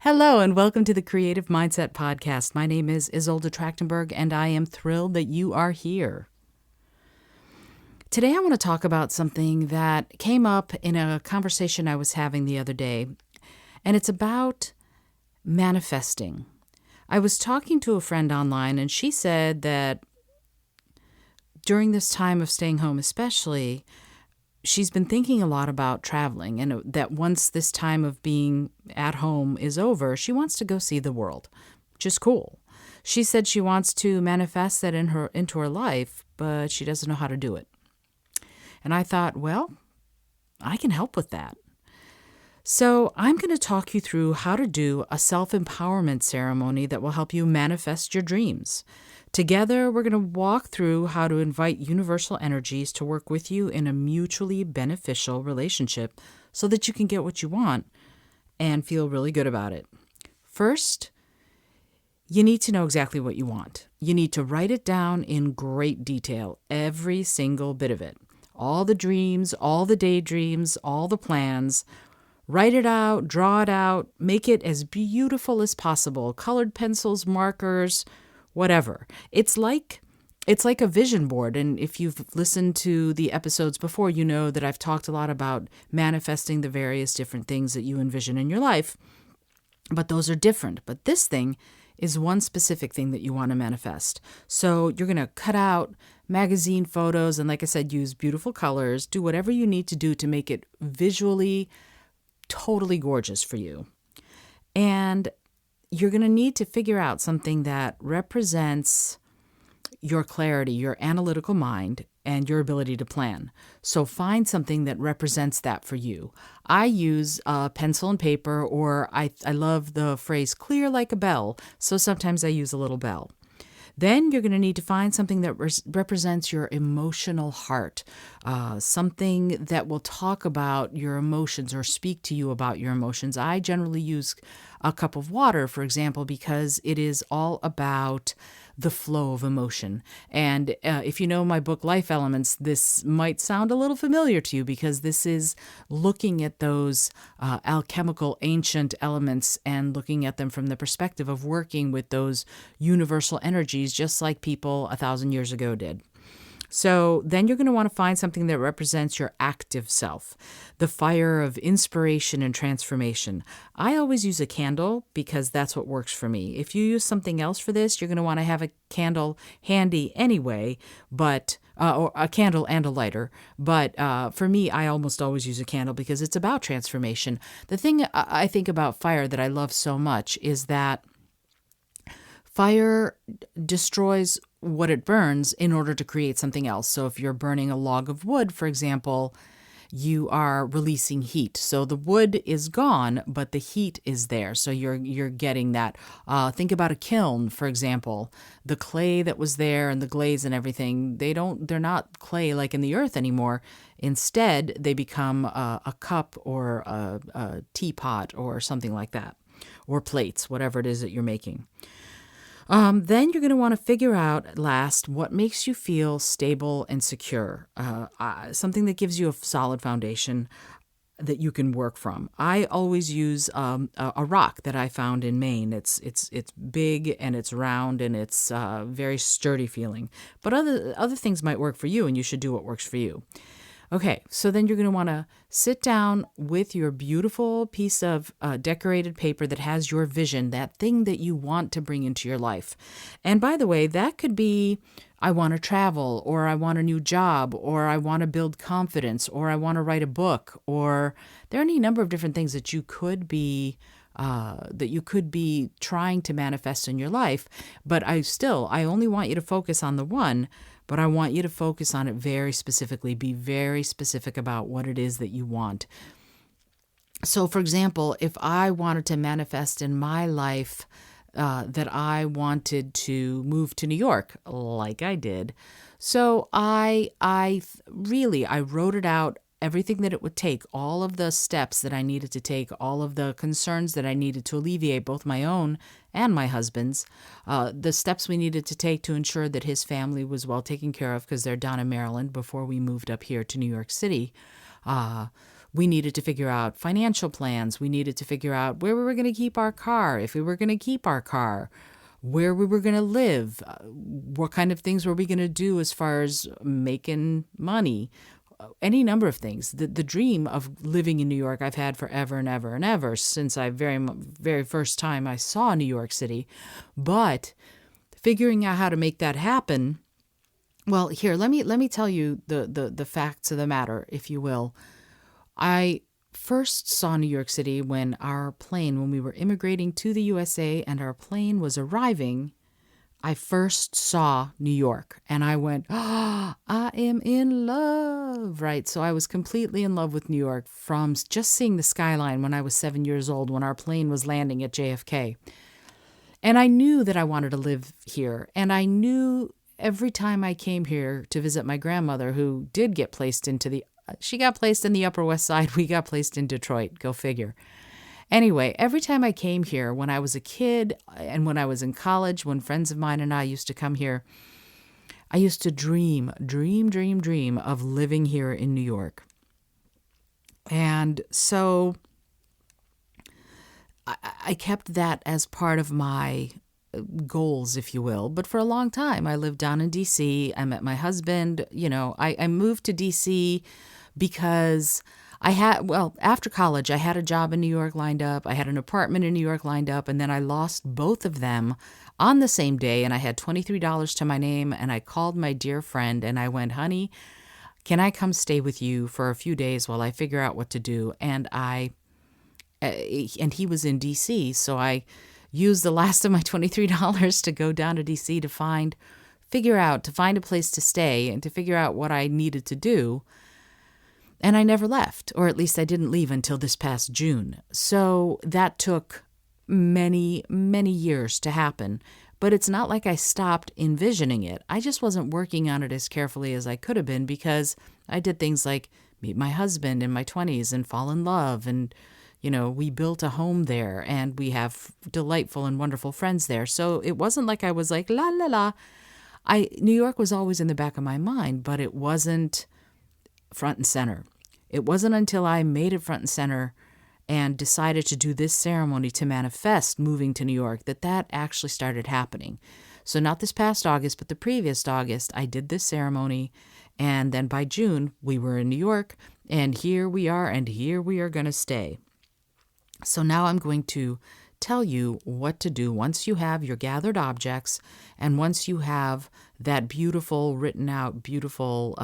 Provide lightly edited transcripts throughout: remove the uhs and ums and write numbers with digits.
Hello, and welcome to the Creative Mindset Podcast. My name is Isolde Trachtenberg, and I am thrilled that you are here. Today, I want to talk about something that came up in a conversation I was having the other day, and it's about manifesting. I was talking to a friend online, and she said that during this time of staying home, especially, she's been thinking a lot about traveling, and that once this time of being at home is over, she wants to go see the world, which is cool. She said she wants to manifest that into her life, but she doesn't know how to do it. And I thought, well, I can help with that. So I'm going to talk you through how to do a self-empowerment ceremony that will help you manifest your dreams. Together, we're going to walk through how to invite universal energies to work with you in a mutually beneficial relationship so that you can get what you want and feel really good about it. First, you need to know exactly what you want. You need to write it down in great detail, every single bit of it. All the dreams, all the daydreams, all the plans. Write it out, draw it out, make it as beautiful as possible. Colored pencils, markers, whatever. It's like a vision board. And if you've listened to the episodes before, you know that I've talked a lot about manifesting the various different things that you envision in your life. But those are different. But this thing is one specific thing that you want to manifest. So you're going to cut out magazine photos and, like I said, use beautiful colors. Do whatever you need to do to make it visually totally gorgeous for you. And you're going to need to figure out something that represents your clarity, your analytical mind, and your ability to plan. So find something that represents that for you. I use pencil and paper, or I love the phrase clear like a bell, so sometimes I use a little bell. Then you're going to need to find something that represents your emotional heart, something that will talk about your emotions or speak to you about your emotions. I generally use a cup of water, for example, because it is all about the flow of emotion. And if you know my book, Life Elements, this might sound a little familiar to you because this is looking at those alchemical ancient elements and looking at them from the perspective of working with those universal energies, just like people 1,000 years ago did. So then you're going to want to find something that represents your active self, the fire of inspiration and transformation. I always use a candle because that's what works for me. If you use something else for this, you're going to want to have a candle handy anyway, but or a candle and a lighter. But for me, I almost always use a candle because it's about transformation. The thing I think about fire that I love so much is that fire destroys what it burns in order to create something else. So if you're burning a log of wood, for example, you are releasing heat. So the wood is gone, but the heat is there. So you're getting that. Think about a kiln, for example. The clay that was there and the glaze and everything, they're not clay like in the earth anymore. Instead, they become a cup or a teapot or something like that, or plates, whatever it is that you're making. Then you're going to want to figure out last what makes you feel stable and secure, something that gives you a solid foundation that you can work from. I always use a rock that I found in Maine. It's big and it's round and it's very sturdy feeling. But other things might work for you, and you should do what works for you. Okay, so then you're going to want to sit down with your beautiful piece of decorated paper that has your vision, that thing that you want to bring into your life. And by the way, that could be, I want to travel, or I want a new job, or I want to build confidence, or I want to write a book, or there are any number of different things that you could be trying to manifest in your life. But I only want you to focus on the one, but I want you to focus on it very specifically. Be very specific about what it is that you want. So, for example, if I wanted to manifest in my life that I wanted to move to New York, like I did, so I wrote it out, everything that it would take, all of the steps that I needed to take, all of the concerns that I needed to alleviate, both my own and my husband's, the steps we needed to take to ensure that his family was well taken care of because they're down in Maryland before we moved up here to New York City. We needed to figure out financial plans. We needed to figure out where we were going to keep our car, if we were going to keep our car, where we were going to live, what kind of things were we going to do as far as making money, any number of things. The dream of living in New York I've had forever and ever and ever since I very first time I saw New York City. But figuring out how to make that happen, well, here, let me tell you the facts of the matter, if you will. I first saw New York City when we were immigrating to the USA and our plane was arriving. I first saw New York and I went, I am in love, right? So I was completely in love with New York from just seeing the skyline when I was 7 years old, when our plane was landing at JFK. And I knew that I wanted to live here. And I knew every time I came here to visit my grandmother, who did get placed she got placed in the Upper West Side. We got placed in Detroit. Go figure. Anyway, every time I came here, when I was a kid and when I was in college, when friends of mine and I used to come here, I used to dream of living here in New York. And so I kept that as part of my goals, if you will. But for a long time, I lived down in D.C. I met my husband. I moved to D.C. because after college, I had a job in New York lined up. I had an apartment in New York lined up, and then I lost both of them on the same day, and I had $23 to my name, and I called my dear friend, and I went, honey, can I come stay with you for a few days while I figure out what to do? And he was in D.C., so I used the last of my $23 to go down to D.C. to find a place to stay and to figure out what I needed to do. And I never left, or at least I didn't leave until this past June. So that took many, many years to happen. But it's not like I stopped envisioning it. I just wasn't working on it as carefully as I could have been, because I did things like meet my husband in my 20s and fall in love. And, we built a home there and we have delightful and wonderful friends there. So it wasn't like I was like, la, la, la. New York was always in the back of my mind, but it wasn't front and center. It wasn't until I made it front and center and decided to do this ceremony to manifest moving to New York that actually started happening. So not this past August, but the previous August, I did this ceremony. And then by June, we were in New York, and here we are, and here we are going to stay. So now I'm going to tell you what to do once you have your gathered objects, and once you have that beautiful, written out, beautiful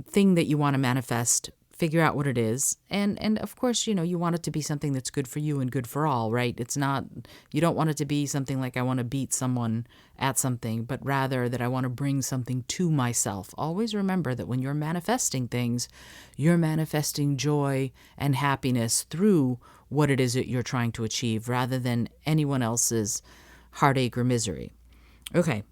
thing that you want to manifest. Figure out what it is. And of course, you want it to be something that's good for you and good for all, right? You don't want it to be something like I want to beat someone at something, but rather that I want to bring something to myself. Always remember that when you're manifesting things, you're manifesting joy and happiness through what it is that you're trying to achieve, rather than anyone else's heartache or misery. Okay.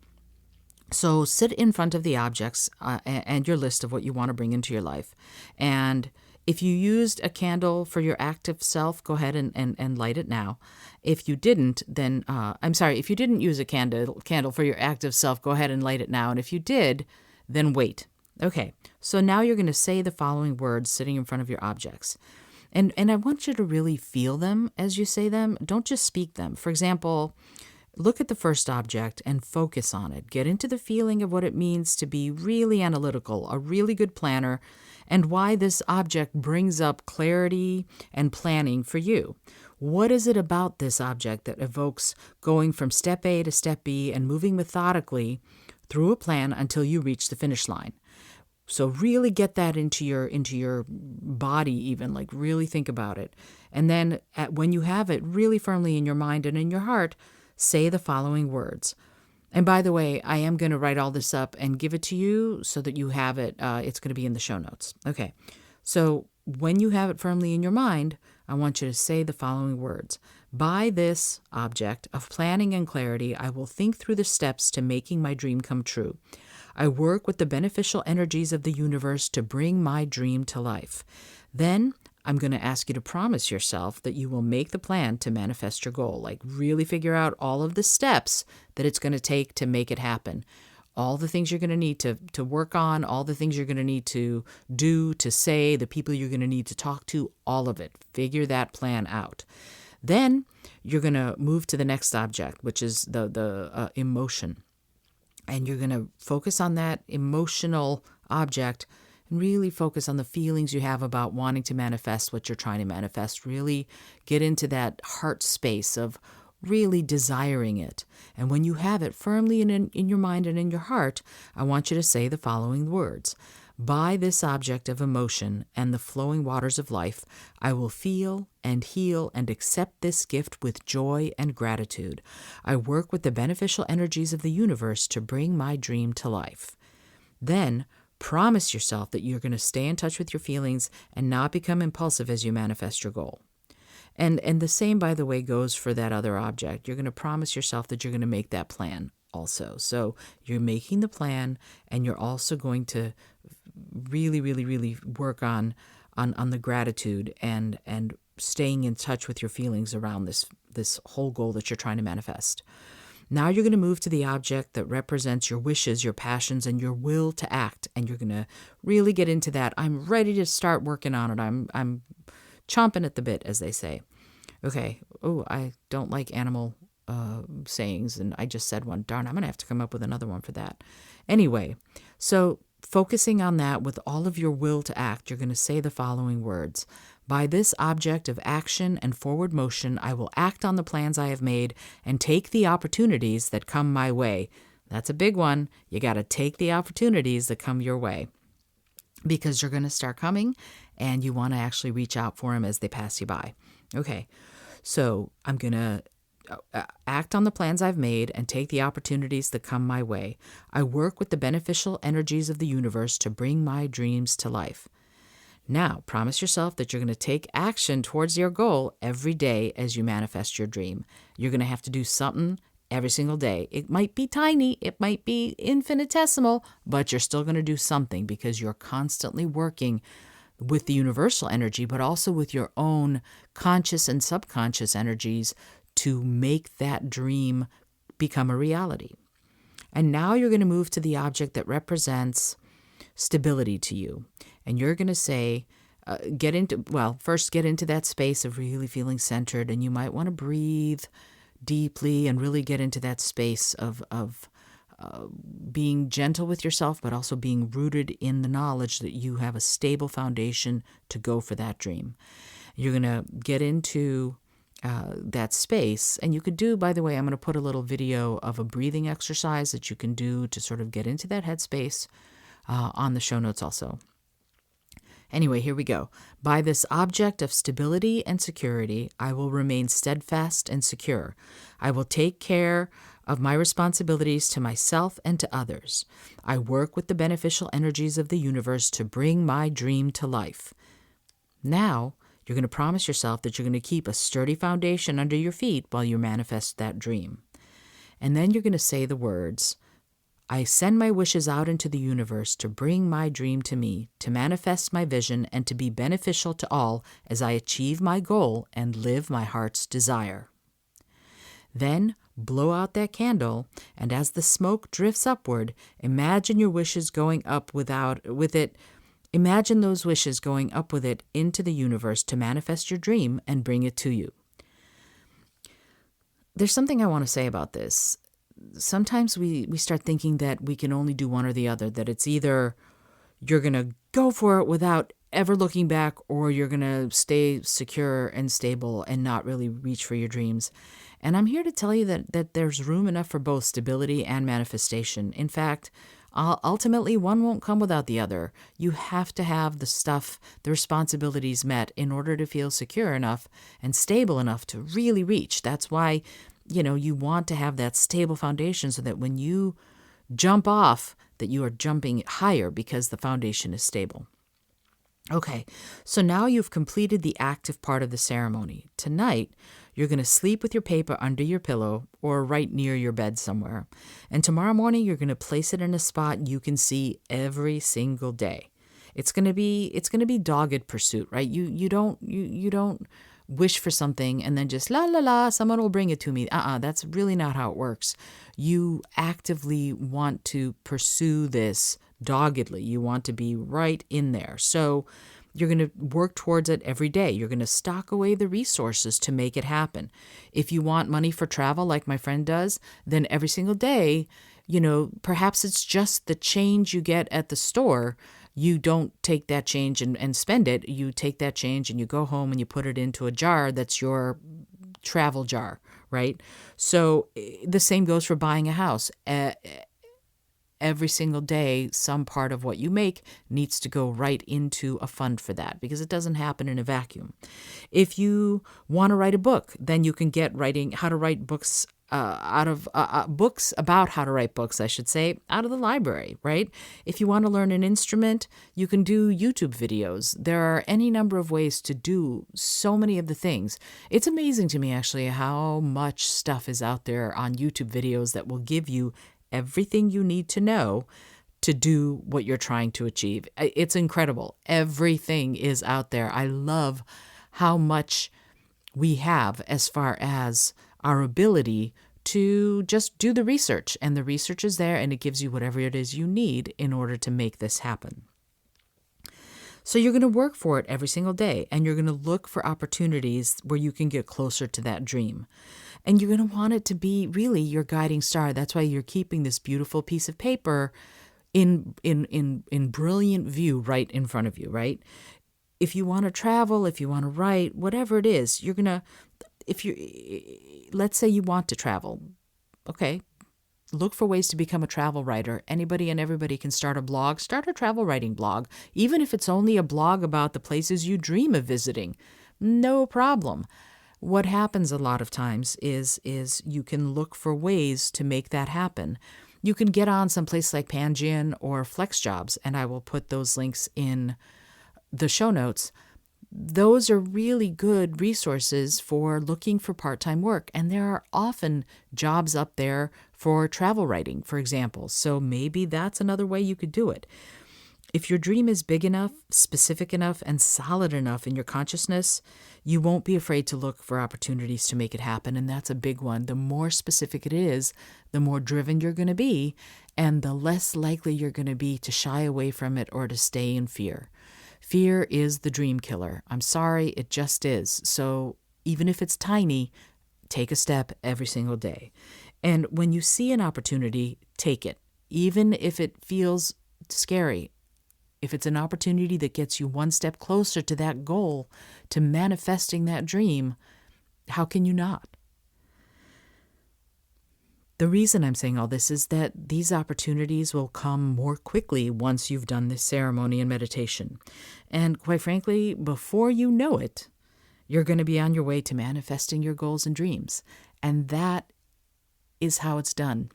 So sit in front of the objects and your list of what you want to bring into your life. And if you used a candle for your active self, go ahead and light it now. If you didn't, then, if you didn't use a candle for your active self, go ahead and light it now. And if you did, then wait. Okay, so now you're going to say the following words sitting in front of your objects. And I want you to really feel them as you say them. Don't just speak them. For example, look at the first object and focus on it. Get into the feeling of what it means to be really analytical, a really good planner, and why this object brings up clarity and planning for you. What is it about this object that evokes going from step A to step B and moving methodically through a plan until you reach the finish line? So really get that into your body, even, like really think about it. And then when you have it really firmly in your mind and in your heart, say the following words. And by the way, I am going to write all this up and give it to you so that you have it. It's going to be in the show notes. Okay. So when you have it firmly in your mind, I want you to say the following words. By this object of planning and clarity, I will think through the steps to making my dream come true. I work with the beneficial energies of the universe to bring my dream to life. Then I'm going to ask you to promise yourself that you will make the plan to manifest your goal. Like really figure out all of the steps that it's going to take to make it happen. all the things you're going to need to work on, all the things you're going to need to do, to say, the people you're going to need to talk to, all of it. Figure that plan out. Then you're going to move to the next object, which is the emotion. And you're going to focus on that emotional object and really focus on the feelings you have about wanting to manifest what you're trying to manifest. Really get into that heart space of really desiring it. And when you have it firmly in your mind and in your heart, I want you to say the following words. By this object of emotion and the flowing waters of life, I will feel and heal and accept this gift with joy and gratitude. I work with the beneficial energies of the universe to bring my dream to life. Then, promise yourself that you're going to stay in touch with your feelings and not become impulsive as you manifest your goal. And the same, by the way, goes for that other object. You're going to promise yourself that you're going to make that plan also. So you're making the plan, and you're also going to really, really, really work on the gratitude and staying in touch with your feelings around this whole goal that you're trying to manifest. Now you're going to move to the object that represents your wishes, your passions, and your will to act. And you're going to really get into that. I'm ready to start working on it. I'm chomping at the bit, as they say. Okay. Oh, I don't like animal sayings, and I just said one. Darn, I'm going to have to come up with another one for that. Anyway, so focusing on that with all of your will to act, you're going to say the following words. By this object of action and forward motion, I will act on the plans I have made and take the opportunities that come my way. That's a big one. You got to take the opportunities that come your way, because you're going to start coming and you want to actually reach out for them as they pass you by. Okay, so I'm going to act on the plans I've made and take the opportunities that come my way. I work with the beneficial energies of the universe to bring my dreams to life. Now, promise yourself that you're going to take action towards your goal every day as you manifest your dream. You're going to have to do something every single day. It might be tiny, it might be infinitesimal, but you're still going to do something because you're constantly working with the universal energy, but also with your own conscious and subconscious energies to make that dream become a reality. And now you're going to move to the object that represents stability to you. And you're going to say, first get into that space of really feeling centered, and you might want to breathe deeply and really get into that space of being gentle with yourself, but also being rooted in the knowledge that you have a stable foundation to go for that dream. You're going to get into that space. And you could do, by the way, I'm going to put a little video of a breathing exercise that you can do to sort of get into that headspace on the show notes also. Anyway, here we go. By this object of stability and security, I will remain steadfast and secure. I will take care of my responsibilities to myself and to others. I work with the beneficial energies of the universe to bring my dream to life. Now, you're going to promise yourself that you're going to keep a sturdy foundation under your feet while you manifest that dream. And then you're going to say the words, I send my wishes out into the universe to bring my dream to me, to manifest my vision, and to be beneficial to all as I achieve my goal and live my heart's desire. Then blow out that candle, and as the smoke drifts upward, imagine your wishes going up with it. Imagine those wishes going up with it into the universe to manifest your dream and bring it to you. There's something I want to say about this. Sometimes we start thinking that we can only do one or the other, that it's either you're going to go for it without ever looking back, or you're going to stay secure and stable and not really reach for your dreams. And I'm here to tell you that there's room enough for both stability and manifestation. In fact, ultimately, one won't come without the other. You have to have the responsibilities met in order to feel secure enough and stable enough to really reach. That's why, you want to have that stable foundation so that when you jump off, that you are jumping higher because the foundation is stable. Okay, so now you've completed the active part of the ceremony. Tonight, you're going to sleep with your paper under your pillow or right near your bed somewhere. And tomorrow morning, you're going to place it in a spot you can see every single day. It's going to be dogged pursuit, right? You don't wish for something and then just la la la, someone will bring it to me. That's really not how it works. You actively want to pursue this doggedly. You want to be right in there. So you're going to work towards it every day. You're going to stock away the resources to make it happen. If you want money for travel, like my friend does, then every single day, perhaps it's just the change you get at the store. You don't take that change and spend it. You take that change and you go home and you put it into a jar that's your travel jar, right? So the same goes for buying a house. Every single day, some part of what you make needs to go right into a fund for that, because it doesn't happen in a vacuum. If you want to write a book, then you can get how to write books books about how to write books, I should say, out of the library, right? If you want to learn an instrument, you can do YouTube videos. There are any number of ways to do so many of the things. It's amazing to me, actually, how much stuff is out there on YouTube videos that will give you everything you need to know to do what you're trying to achieve. It's incredible. Everything is out there. I love how much we have as far as our ability to just do the research. And the research is there, and it gives you whatever it is you need in order to make this happen. So you're going to work for it every single day, and you're going to look for opportunities where you can get closer to that dream. And you're going to want it to be really your guiding star. That's why you're keeping this beautiful piece of paper in brilliant view right in front of you, right? If you want to travel, if you want to write, whatever it is, you're going to, let's say you want to travel, okay, look for ways to become a travel writer. Anybody and everybody can start a blog. Start a travel writing blog, even if it's only a blog about the places you dream of visiting. No problem. What happens a lot of times is you can look for ways to make that happen. You can get on someplace like Pangian or FlexJobs, and I will put those links in the show notes. Those are really good resources for looking for part-time work, and there are often jobs up there for travel writing, for example. So maybe that's another way you could do it. If your dream is big enough, specific enough, and solid enough in your consciousness, you won't be afraid to look for opportunities to make it happen, and that's a big one. The more specific it is, the more driven you're going to be, and the less likely you're going to be to shy away from it or to stay in fear. Fear is the dream killer. I'm sorry, it just is. So even if it's tiny, take a step every single day. And when you see an opportunity, take it, even if it feels scary. If it's an opportunity that gets you one step closer to that goal, to manifesting that dream, how can you not? The reason I'm saying all this is that these opportunities will come more quickly once you've done this ceremony and meditation. And quite frankly, before you know it, you're going to be on your way to manifesting your goals and dreams. And that is how it's done.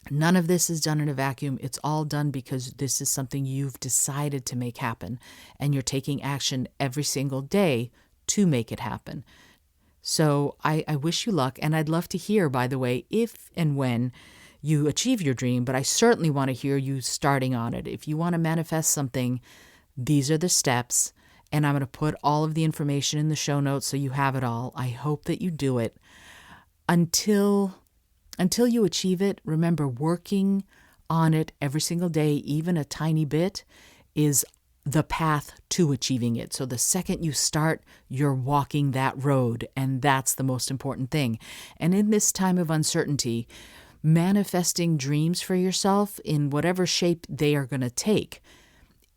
None of this is done in a vacuum. It's all done because this is something you've decided to make happen, and you're taking action every single day to make it happen. So I wish you luck, and I'd love to hear, by the way, if and when you achieve your dream, but I certainly want to hear you starting on it. If you want to manifest something, these are the steps, and I'm going to put all of the information in the show notes so you have it all. I hope that you do it. Until you achieve it, remember, working on it every single day, even a tiny bit, is the path to achieving it. So the second you start, you're walking that road, and that's the most important thing. And in this time of uncertainty, manifesting dreams for yourself in whatever shape they are going to take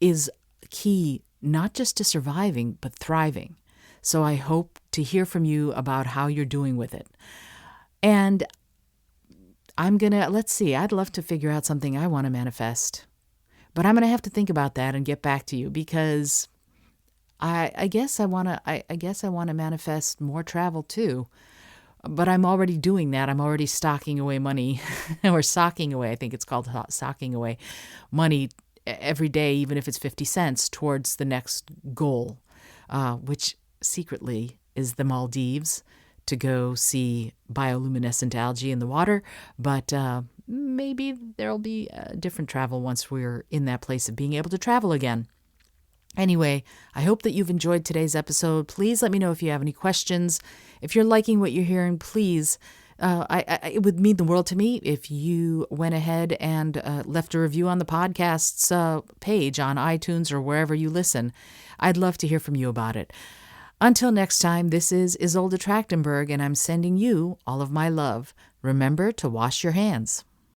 is key, not just to surviving, but thriving. So I hope to hear from you about how you're doing with it. And let's see, I'd love to figure out something I want to manifest. But I'm going to have to think about that and get back to you, because I guess I want to manifest more travel too. But I'm already doing that. I'm already stocking away money or socking away. I think it's called socking away money every day, even if it's 50 cents, towards the next goal, which secretly is the Maldives, to go see bioluminescent algae in the water. But maybe there'll be different travel once we're in that place of being able to travel again. Anyway, I hope that you've enjoyed today's episode. Please let me know if you have any questions. If you're liking what you're hearing, please, it would mean the world to me if you went ahead and left a review on the podcast's page on iTunes or wherever you listen. I'd love to hear from you about it. Until next time, this is Isolde Trachtenberg, and I'm sending you all of my love. Remember to wash your hands.